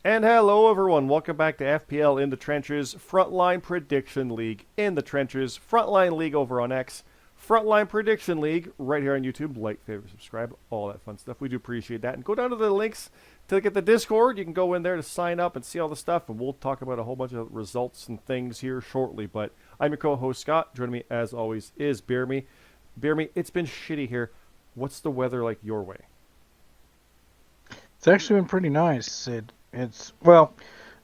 And hello, everyone. Welcome back to FPL in the Trenches, Frontline Prediction League in the Trenches, Frontline League over on X, Frontline Prediction League right here on YouTube. Like, favorite, subscribe, all that fun stuff. We do appreciate that. And go down to the links to get the Discord. You can go in there to sign up and see all the stuff, and we'll talk about a whole bunch of results and things here shortly. But I'm your co-host, Scott. Joining me, as always, is BeerMe. BeerMe, it's been shitty here. What's the weather like your way? It's actually been pretty nice. It's well,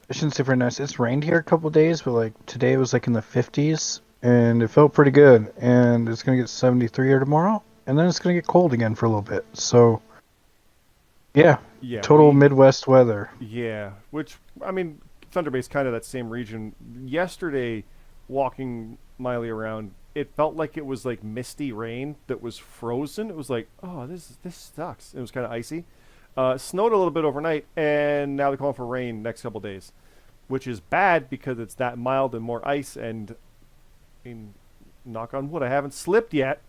I shouldn't say very nice. It's rained here a couple of days, but like today it was like in the 50s, and it felt pretty good. And it's gonna get 73 here tomorrow, and then it's gonna get cold again for a little bit. So, yeah, Yeah, total Midwest weather. Yeah, which, I mean, Thunder Bay's kind of that same region. Yesterday, walking Miley around, it felt like it was like misty rain that was frozen. It was like, oh, this sucks. It was kind of icy. Snowed a little bit overnight, and now they're calling for rain next couple days, which is bad because it's that mild and more ice. And I mean, knock on wood, I haven't slipped yet.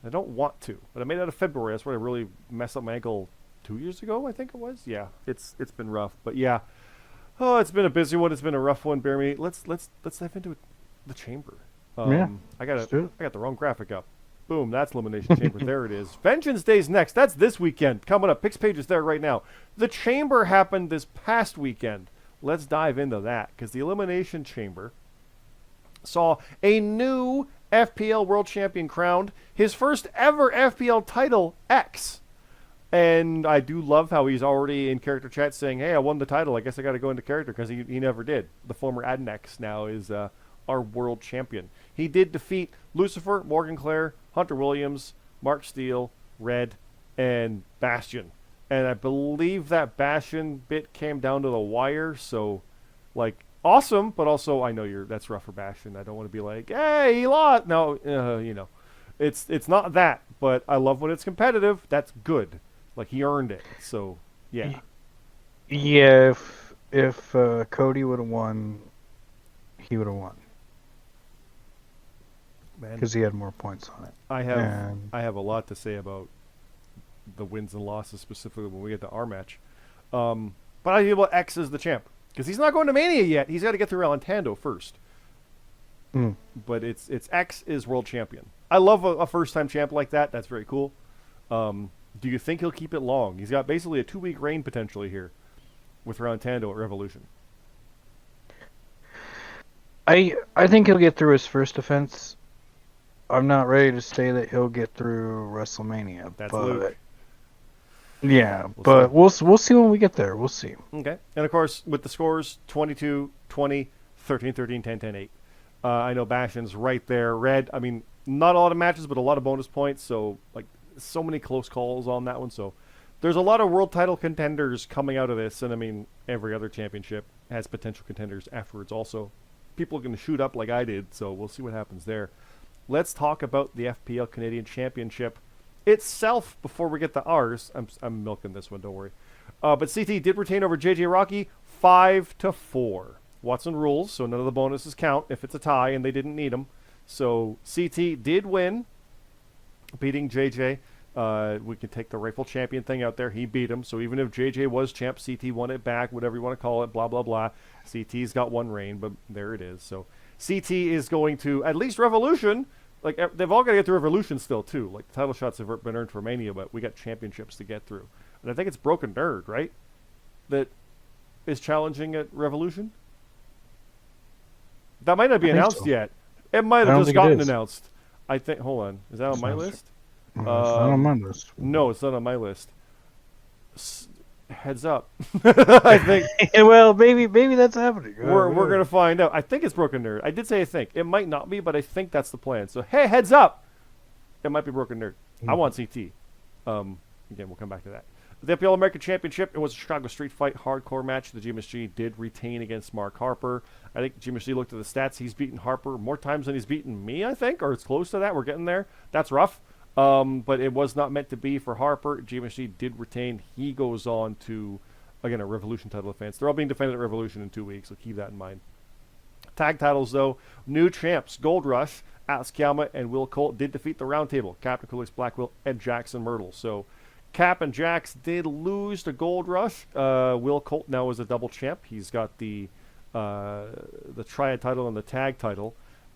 I don't want to, but I made it out of February. That's where I really messed up my ankle 2 years ago, I think it was. Yeah, it's been rough, but yeah. Oh, it's been a busy one. It's been a rough one. Bear me. Let's dive into the chamber. Yeah, I let's do it. got the wrong graphic up. Boom, that's Elimination Chamber. There it is. Vengeance Day's next. That's this weekend. Coming up. Picks page is there right now. The Chamber happened this past weekend. Let's dive into that because the Elimination Chamber saw a new FPL World Champion crowned. His first ever FPL title, X. And I do love how he's already in character chat saying, hey, I won the title. I guess I got to go into character because he never did. The former Adnex now is our world champion. He did defeat Lucifer, Morgan Clare, Hunter Williams, Mark Steele, Red, and Bastion. And I believe that Bastion bit came down to the wire. So, like, awesome, but also I know that's rough for Bastion. I don't want to be like, hey, he lost. No, it's not that. But I love when it's competitive. That's good. Like, he earned it. So, yeah. Yeah, if Cody would have won, he would have won Man, because he had more points on it. I have a lot to say about the wins and losses, specifically when we get to our match. But I feel about X as the champ because he's not going to Mania yet. He's got to get through Alantando first. But it's X is world champion. I love a first time champ like that. That's very cool. Do you think he'll keep it long? He's got basically a 2-week reign potentially here with Rontando at Revolution. I think he'll get through his first defense. I'm not ready to say that he'll get through WrestleMania. That's but Luke. Yeah, We'll but we'll see when we get there. We'll see. Okay. And of course, with the scores 22, 20, 13, 13, 10, 10, 8. I know Bastion's right there. Red, I mean, not a lot of matches, but a lot of bonus points. So, like, so many close calls on that one. So, there's a lot of world title contenders coming out of this. And, I mean, every other championship has potential contenders afterwards also. People are going to shoot up like I did. So, we'll see what happens there. Let's talk about the FPL Canadian Championship itself before we get to ours. I'm milking this one, don't worry. But CT did retain over JJ Rocky 5-4. Watson rules, so none of the bonuses count if it's a tie and they didn't need them. So CT did win, beating JJ. We can take the rightful champion thing out there. He beat him. So even if JJ was champ, CT won it back, whatever you want to call it, blah, blah, blah. CT's got one reign, but there it is. So CT is going to, at least Revolution, like, they've all got to get through Revolution still, too. Like, the title shots have been earned for Mania, but we got championships to get through. And I think it's Broken Nerd, right? That is challenging at Revolution? That might not be announced yet. It might have just gotten announced. I think, hold on. Is that on my list? It's not on my list. No, it's not on my list. Heads up. I think Well, maybe that's happening. we're gonna find out. I think it's Broken Nerd. I did say I think. It might not be, but I think that's the plan. So hey, heads up. It might be Broken Nerd. I want CT. Again, we'll come back to that. The FPL American Championship, it was a Chicago Street Fight hardcore match. The GMSG did retain against Mark Harper. I think GMSG looked at the stats. He's beaten Harper more times than he's beaten me, I think, or it's close to that. We're getting there. That's rough. But it was not meant to be for Harper. GMSG did retain. He goes on to, again, a Revolution title defense. They're all being defended at Revolution in 2 weeks, so keep that in mind. Tag titles, though. New champs, Gold Rush, Alex Kiama, and Will Colt did defeat the Roundtable, Captain Coolix, Blackwell, and Jackson Myrtle. So Cap and Jax did lose to Gold Rush. Will Colt now is a double champ. He's got the Triad title and the Tag title.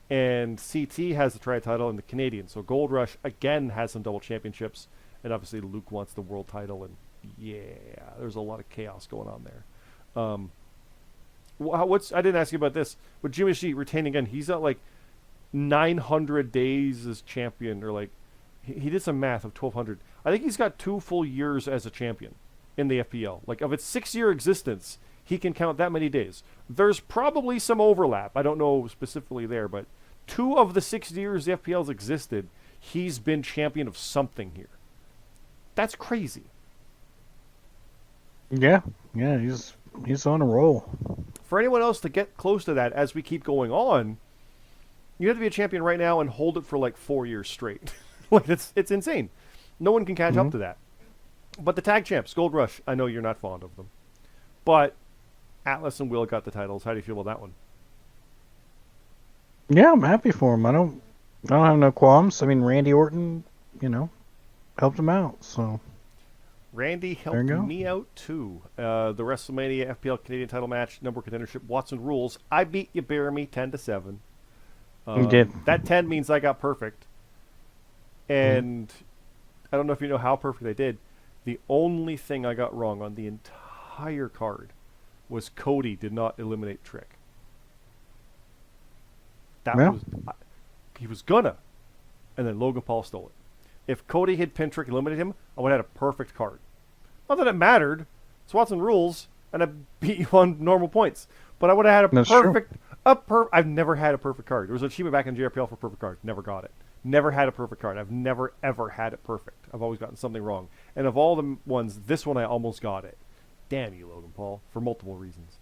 And CT has the Triad title and the Canadian. So Gold Rush, again, has some double championships. And obviously Luke wants the world title. And yeah, there's a lot of chaos going on there. I didn't ask you about this. But Jimmy G retaining again, he's at like 900 days as champion. Or like, he did some math of 1,200. I think he's got 2 full years as a champion in the FPL. Like, of its 6-year existence, he can count that many days. There's probably some overlap. I don't know specifically there, but 2 of the 6 years the FPL's existed, he's been champion of something here. That's crazy. Yeah, he's on a roll. For anyone else to get close to that as we keep going on, you have to be a champion right now and hold it for like 4 years straight. Like, it's insane. No one can catch up to that. But the tag champs, Gold Rush, I know you're not fond of them. But Atlas and Will got the titles. How do you feel about that one? Yeah, I'm happy for him. I don't have no qualms. I mean, Randy Orton, helped him out. So Randy helped me out too. The WrestleMania FPL Canadian title match, number contendership, Watson rules. I beat you, BeerMe, 10-7. You did. That 10 means I got perfect. And I don't know if you know how perfect I did. The only thing I got wrong on the entire card was Cody did not eliminate Trick. He was gonna, and then Logan Paul stole it. If Cody had pinned Trick and eliminated him, I would have had a perfect card. Not that it mattered. It's Watson rules, and I beat you on normal points. But I would have had I've never had a perfect card. There was an achievement back in JRPL for perfect card. Never got it. Never had a perfect card. I've never, ever had it perfect. I've always gotten something wrong. And of all the ones, this one I almost got it. Damn you, Logan Paul, for multiple reasons.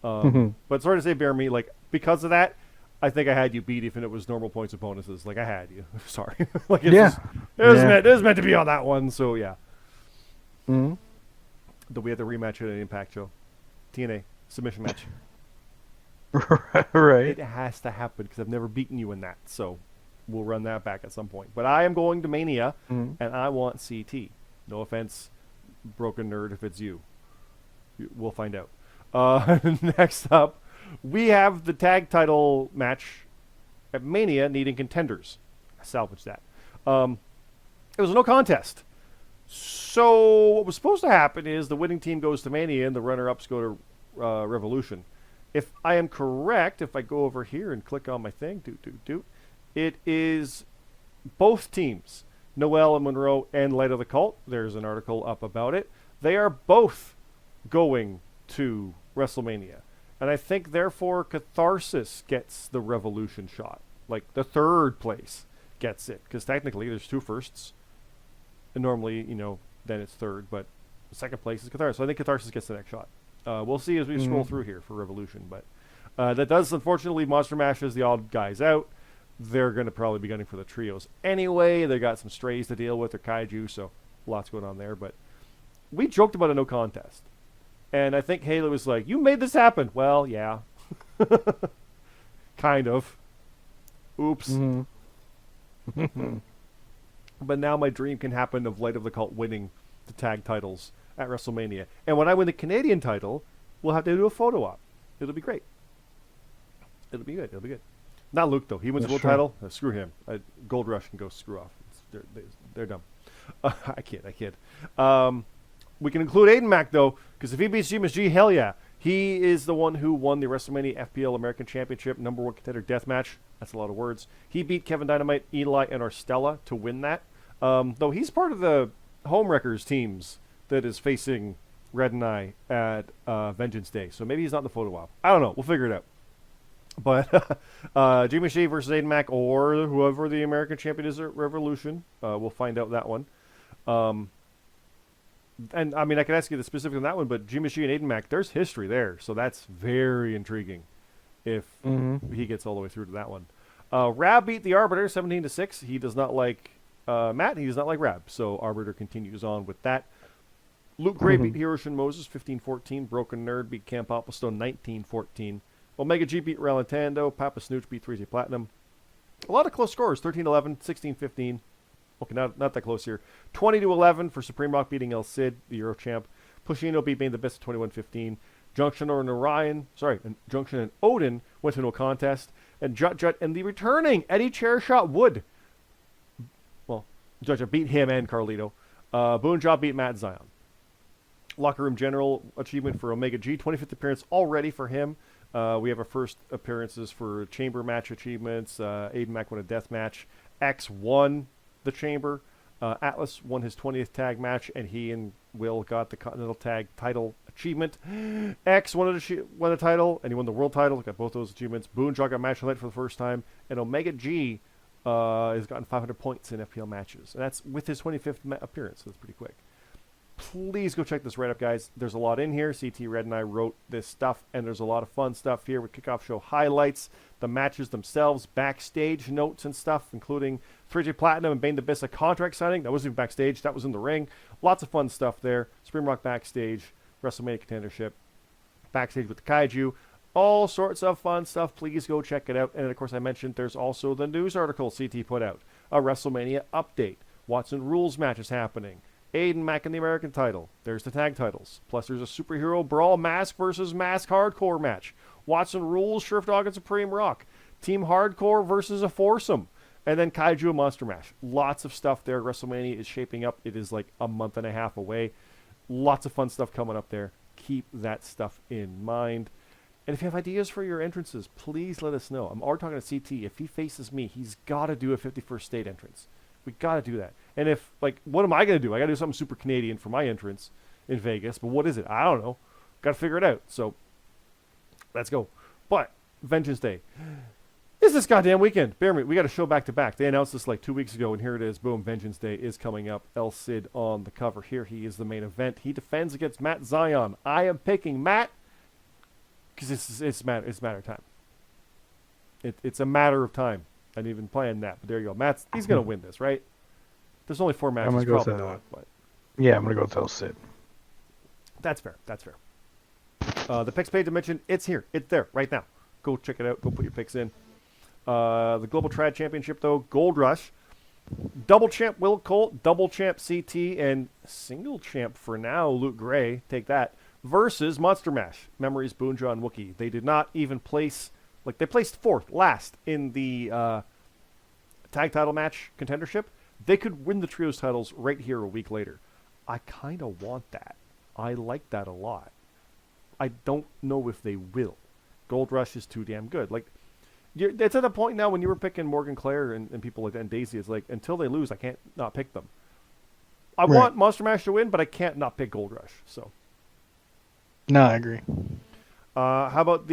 But sorry to say, BeerMe, like, because of that, I think I had you beat even if it was normal points and bonuses. Like, I had you. Sorry. Like, it was meant to be on that one, so yeah. Do we have the rematch at an Impact show? TNA submission match. Right. It has to happen because I've never beaten you in that, so we'll run that back at some point. But I am going to Mania, and I want CT. No offense, broken nerd, if it's you. We'll find out. Next up, we have the tag title match at Mania needing contenders. I salvaged that. It was no contest. So what was supposed to happen is the winning team goes to Mania and the runner-ups go to Revolution. If I am correct, if I go over here and click on my thing, it is both teams, Noel and Monroe and Light of the Cult. There's an article up about it. They are both going to WrestleMania. And I think, therefore, Catharsis gets the Revolution shot. Like, the third place gets it. Because technically, there's 2 firsts. And normally, then it's third. But the second place is Catharsis. So I think Catharsis gets the next shot. We'll see as we scroll through here for Revolution. But that does, unfortunately, leave Monster Mash as the odd guys out. They're going to probably be gunning for the trios anyway. They got some strays to deal with, or kaiju, so lots going on there. But we joked about a no contest. And I think Haley was like, you made this happen. Well, yeah. Kind of. Oops. But now my dream can happen of Light of the Cult winning the tag titles at WrestleMania. And when I win the Canadian title, we'll have to do a photo op. It'll be great. It'll be good. Not Luke, though. He wins the world title. Screw him. Gold Rush can go screw off. They're dumb. I kid. We can include Aiden Mack, though, because if he beats GMSG, hell yeah. He is the one who won the WrestleMania FPL American Championship number 1 contender deathmatch. That's a lot of words. He beat Kevin Dynamite, Eli, and Arstella to win that. Though he's part of the Homewreckers teams that is facing Red and I at Vengeance Day. So maybe he's not in the photo op. I don't know. We'll figure it out. But Jimmy Shea versus Aiden Mack, or whoever the American champion is at Revolution. We'll find out that one. And I mean, I can ask you the specific on that one, but Jimmy Shea and Aiden Mack, there's history there. So that's very intriguing if he gets all the way through to that one. Rab beat the Arbiter 17-6. He does not like Matt. He does not like Rab. So Arbiter continues on with that. Luke Gray beat Hiroshi Moses 15-14. Broken Nerd beat Camp Opplestone 19-14. Omega G beat Ralantando. Papa Snooch beat 3Z Platinum. A lot of close scores, 13-11, 16-15. Okay, not that close here. 20-11 for Supreme Rock beating El Cid, the Euro champ. Pushino beat Bane the Best at 21-15. Junction and Odin went to no contest. And Jut and the returning Eddie Chairshot Wood. Well, Jut beat him and Carlito. Boonjaw beat Matt Zion. Locker Room General achievement for Omega G. 25th appearance already for him. We have our first appearances for Chamber match achievements. Aiden Mack won a death match. X won the Chamber. Atlas won his 20th tag match, and he and Will got the Continental Tag title achievement. X won the title, and he won the world title. Got both those achievements. Boonjaw got match highlight for the first time, and Omega G has gotten 500 points in FPL matches, and that's with his 25th appearance. So that's pretty quick. Please go check this write-up, guys. There's a lot in here. CT Red and I wrote this stuff, and there's a lot of fun stuff here with Kickoff Show highlights, the matches themselves, backstage notes and stuff, including 3J Platinum and Bane the Abyss contract signing. That wasn't even backstage. That was in the ring. Lots of fun stuff there. Supreme Rock backstage, WrestleMania contendership, backstage with the Kaiju. All sorts of fun stuff. Please go check it out. And, of course, I mentioned there's also the news article CT put out, a WrestleMania update. Watson Rules match is happening. Aiden Mack in the American title. There's the tag titles. Plus, there's a superhero brawl mask versus mask hardcore match. Watson Rules, Sheriff Dog, and Supreme Rock. Team Hardcore versus a foursome. And then Kaiju and Monster Mash. Lots of stuff there. WrestleMania is shaping up. It is like a month and a half away. Lots of fun stuff coming up there. Keep that stuff in mind. And if you have ideas for your entrances, please let us know. I'm already talking to CT. If he faces me, he's got to do a 51st State entrance. We got to do that. And if, what am I going to do? I got to do something super Canadian for my entrance in Vegas. But what is it? I don't know. Got to figure it out. So, let's go. But, Vengeance Day is this goddamn weekend. BeerMe, we got a show back-to-back. They announced this 2 weeks ago, and here it is. Boom, Vengeance Day is coming up. El Cid on the cover. Here he is the main event. He defends against Matt Zion. I am picking Matt because it's a matter of time. It's a matter of time. I didn't even plan that, but there you go. He's going to win this, right? There's only 4 matches, probably not. But yeah, I'm going to go with El Cid. That's fair. The picks page I mentioned, it's here. It's there right now. Go check it out. Go put your picks in. The Global Trad Championship, though, Gold Rush. Double champ Will Colt, double champ CT, and single champ for now, Luke Gray. Take that. Versus Monster Mash. Memories, Boonjaw, and Wookie. They did not even place... they placed last in the tag title match contendership. They could win the trios titles right here a week later. I kind of want that. I like that a lot. I don't know if they will. Gold Rush is too damn good. It's at the point now when you were picking Morgan Claire and people like that, and Daisy, it's until they lose, I can't not pick them. I want Monster Mash to win, but I can't not pick Gold Rush. So. No, I agree. How about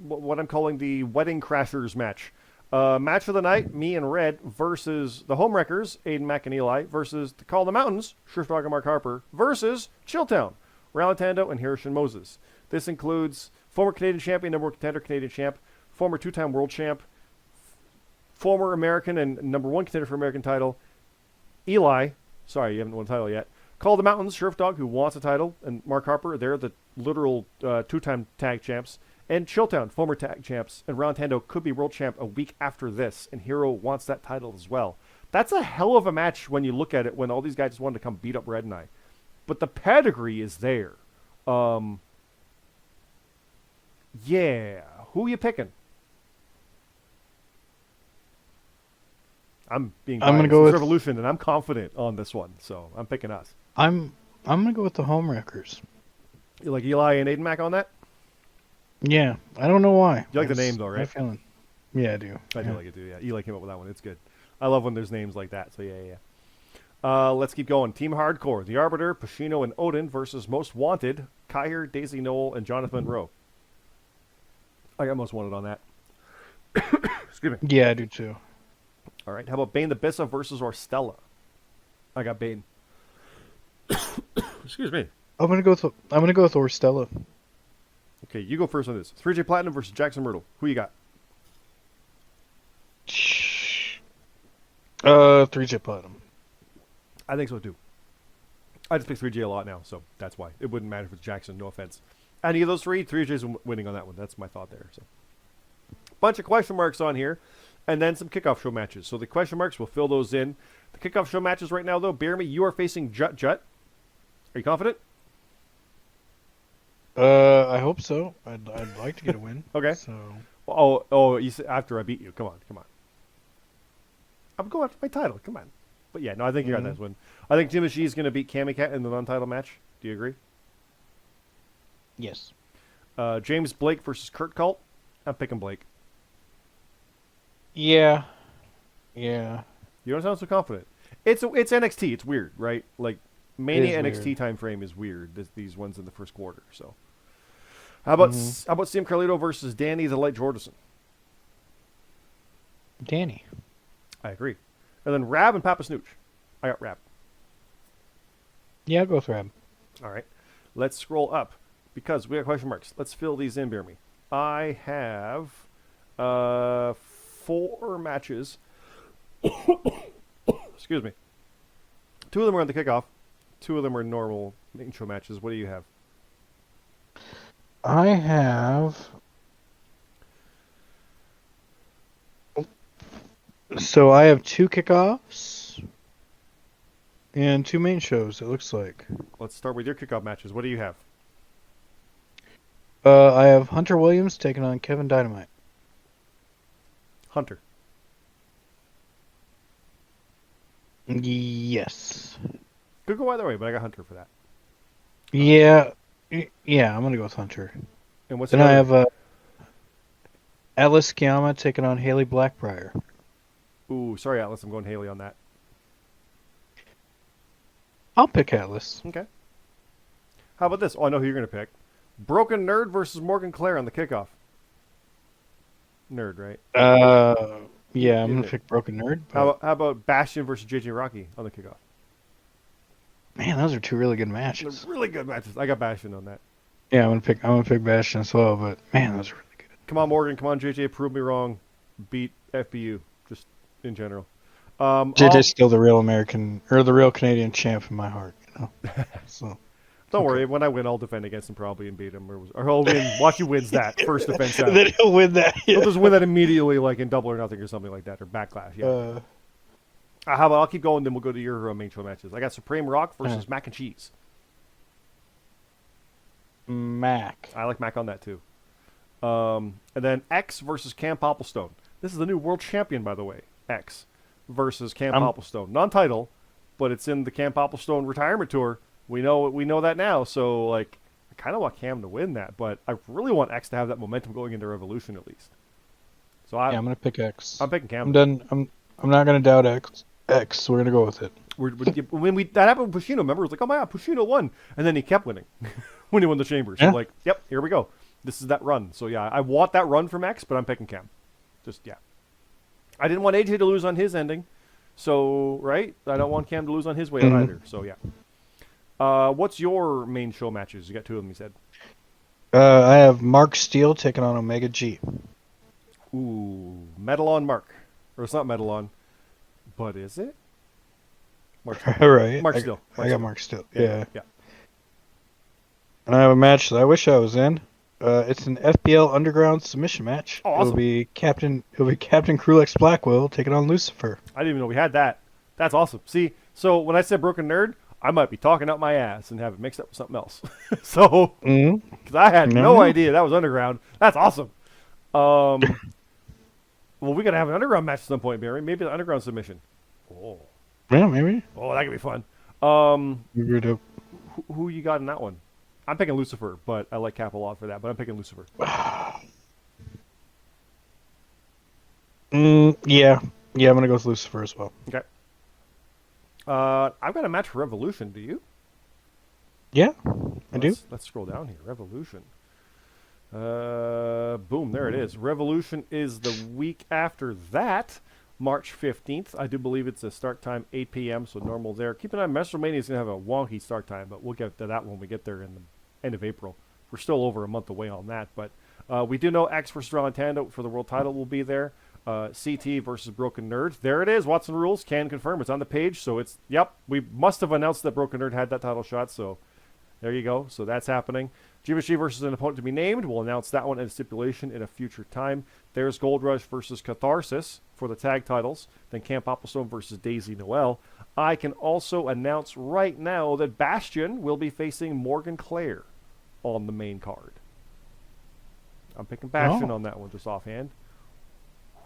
what I'm calling the Wedding Crashers match? Match of the night, me and Red versus the Homewreckers, Aiden Mack and Eli, versus the Call of the Mountains, Sheriff Dog and Mark Harper, versus Chilltown, Ralantando and Hiroshi Moses. This includes former Canadian champion, number 1 contender, Canadian champ, former 2-time world champ, former American and number 1 contender for American title, Eli, sorry, you haven't won a title yet, Call of the Mountains, Sheriff Dog, who wants a title, and Mark Harper, they're the literal 2-time tag champs, and Chilltown, former tag champs, and Ralantando could be world champ a week after this, and Hero wants that title as well. That's a hell of a match when you look at it, when all these guys just wanted to come beat up Red and I. But the pedigree is there. Yeah. Who are you picking? I'm gonna go with Revolution, and I'm confident on this one, so I'm picking us. I'm gonna go with the Homewreckers. You like Eli and Aiden Mack on that? Yeah, I don't know why. You like the name though, right? My feeling. Yeah, I do. I do like it too. Yeah, Eli came up with that one. It's good. I love when there's names like that. So yeah. Let's keep going. Team Hardcore: The Arbiter, Pacino, and Odin versus Most Wanted: Kyer, Daisy Noel, and Jonathan Monroe. I got Most Wanted on that. Excuse me. Yeah, I do too. All right. How about Bane the Bissa versus Orstella? I got Bane. Excuse me. I'm gonna go with Orstella. Okay, you go first on this. 3J Platinum versus Jackson Myrtle. Who you got? 3J Platinum. I think so too. I just pick 3J a lot now, so that's why. It wouldn't matter if it's Jackson, no offense. Any of those three, 3J's winning on that one. That's my thought there. So, bunch of question marks on here. and then some kickoff show matches. So the question marks, we'll fill those in. The kickoff show matches right now, though, BeerMe, you are facing Jut Jut. Are you confident? I hope so. I'd like to get a win. Okay. So. Oh, you said after I beat you. Come on. I'm going after my title. Come on. But yeah, no, I think you got this one. I think Jimmy G is going to beat Cammy Cat in the non-title match. Do you agree? Yes. James Blake versus Kurt Colt. I'm picking Blake. Yeah. You don't sound so confident. It's NXT. It's weird, right? Like Mania NXT weird. time frame is weird. These ones in the first quarter. So how about Sam Carlito versus Danny the Light Jordison? Danny. I agree. And then Rab and Papa Snooch. I got Rab. Yeah, I'll go with Rab. All right. Let's scroll up because we got question marks. Let's fill these in, BeerMe. I have 4 matches. Excuse me. 2 of them are on the kickoff. 2 of them are normal intro matches. What do you have? I have. So I have 2 kickoffs and 2 main shows. It looks like. Let's start with your kickoff matches. What do you have? I have Hunter Williams taking on Kevin Dynamite. Hunter. Yes. Could go either way, but I got Hunter for that. Yeah. Yeah, I'm gonna go with Hunter. And what's Then the I other? have Alice Kiama taking on Haley Blackbriar. Ooh, sorry, Atlas. I'm going Haley on that. I'll pick Atlas. Okay. How about this? Oh, I know who you're going to pick. Broken Nerd versus Morgan Claire on the kickoff. Nerd, right? Yeah, I'm gonna pick Broken Nerd. How about Bastion versus JJ Rocky on the kickoff? Man, those are 2 really good matches. They're really good matches. I got Bastion on that. Yeah, I'm gonna pick Bastion as well. But man, those are really good. Come on, Morgan. Come on, JJ. Prove me wrong. Beat FBU. Just in general. JJ's still the real American or the real Canadian champ in my heart. You know. So. Don't worry. When I win, I'll defend against him probably and beat him, or he'll win. Watch, he wins that first defense out. Then he'll win that. Yeah. He'll just win that immediately, like in Double or Nothing or something like that, or Backlash. Yeah. How about I'll keep going, then we'll go to your main show matches. I got Supreme Rock versus Mac and Cheese. Mac. I like Mac on that too. And then X versus Cam Popplestone. This is the new world champion, by the way. X versus Cam Popplestone. Non-title, but it's in the Cam Popplestone retirement tour. We know that now, so like I kind of want Cam to win that, but I really want X to have that momentum going into Revolution at least. So I'm gonna pick X. I'm picking Cam. I'm done. I'm not gonna doubt X. X. We're gonna go with it. When that happened with Pushino, remember, it was like, oh my god, Pushino won, and then he kept winning when he won the chamber. So like, yep, here we go. This is that run. So yeah, I want that run from X, but I'm picking Cam. Just yeah. I didn't want AJ to lose on his ending, so right. I don't want Cam to lose on his way out either. So yeah. What's your main show matches? You got 2 of them, you said. I have Mark Steele taking on Omega G. Ooh, Metal on Mark. Or it's not Metal on, but is it? Mark Steele. Right. Mark Steele. I got Mark Steele. Yeah. Yeah. And I have a match that I wish I was in. It's an FPL Underground submission match. Oh, awesome. It'll be Captain Krulex Blackwell taking on Lucifer. I didn't even know we had that. That's awesome. See, so when I said Broken Nerd, I might be talking out my ass and have it mixed up with something else. So, because I had no idea that was Underground. That's awesome. Well, we got to have an Underground match at some point, Barry. Maybe an Underground submission. Oh. Yeah, maybe. Oh, that could be fun. Who you got in that one? I'm picking Lucifer, but I like Cap a lot for that, but I'm picking Lucifer. Yeah, I'm going to go with Lucifer as well. Okay. I've got a match for Revolution. Do you? Yeah, I do. Let's scroll down here. Revolution. Boom, there it is. Revolution is the week after that, March 15th. I do believe it's a start time 8 p.m., so normal there. Keep an eye, WrestleMania is going to have a wonky start time, but we'll get to that when we get there in the end of April. We're still over a month away on that, but we do know X versus Rolantando for the world title will be there. CT versus Broken Nerd. There it is. Watson Rules can confirm. It's on the page, so it's, yep, we must have announced that Broken Nerd had that title shot, so there you go. So that's happening. Givenchy versus an opponent to be named. We'll announce that one at a stipulation in a future time. There's Gold Rush versus Catharsis. for the tag titles, then Camp Applestone versus Daisy Noel. I can also announce right now that Bastion will be facing Morgan Claire on the main card. I'm picking Bastion on that one just offhand.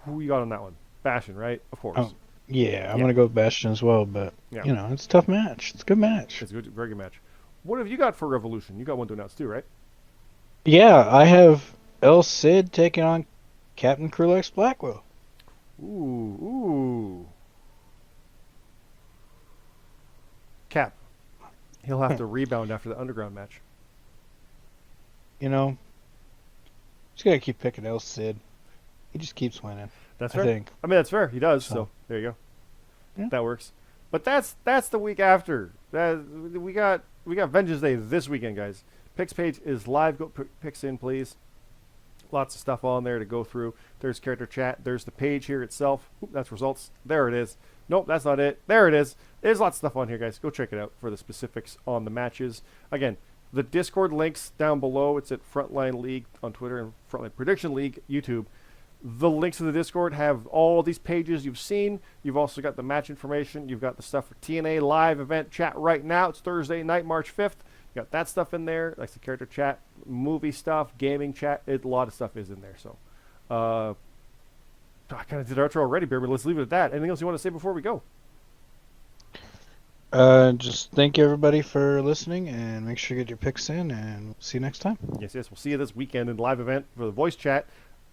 Who you got on that one? Bastion, right? Of course. Oh, yeah, I'm going to go with Bastion as well, but, it's a tough match. It's a good match. It's a good, very good match. What have you got for Revolution? You got one to announce too, right? Yeah, I have El Cid taking on Captain Krulix Blackwell. Ooh. Cap. He'll have to rebound after the underground match. Just got to keep picking El Cid. He just keeps winning. That's fair. I think. I mean, that's fair. He does. So there you go. Yeah. That works. But that's the week after. We got Vengeance Day this weekend, guys. Picks page is live. Go picks in, please. Lots of stuff on there to go through. There's character chat. There's the page here itself. Oop, that's results. There it is. Nope, that's not it. There it is. There's lots of stuff on here, guys. Go check it out for the specifics on the matches. Again, the Discord links down below. It's at Frontline League on Twitter and Frontline Prediction League YouTube. The links to the Discord have all these pages you've seen. You've also got the match information. You've got the stuff for TNA live event chat right now. It's Thursday night, March 5th. You got that stuff in there, like the character chat, movie stuff, gaming chat. A lot of stuff is in there. So, I kind of did our outro already, Beer, but let's leave it at that. Anything else you want to say before we go? Just thank you everybody for listening, and make sure you get your picks in, and we'll see you next time. Yes. We'll see you this weekend in live event for the voice chat.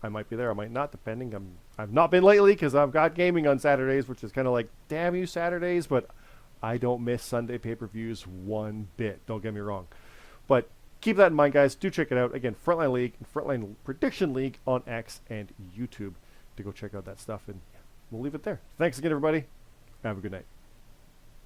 I might be there, I might not, depending. I've not been lately because I've got gaming on Saturdays, which is kind of like, damn you Saturdays, but I don't miss Sunday pay-per-views one bit. Don't get me wrong. But keep that in mind, guys. Do check it out. Again, Frontline League and Frontline Prediction League on X and YouTube to go check out that stuff. And we'll leave it there. Thanks again, everybody. Have a good night.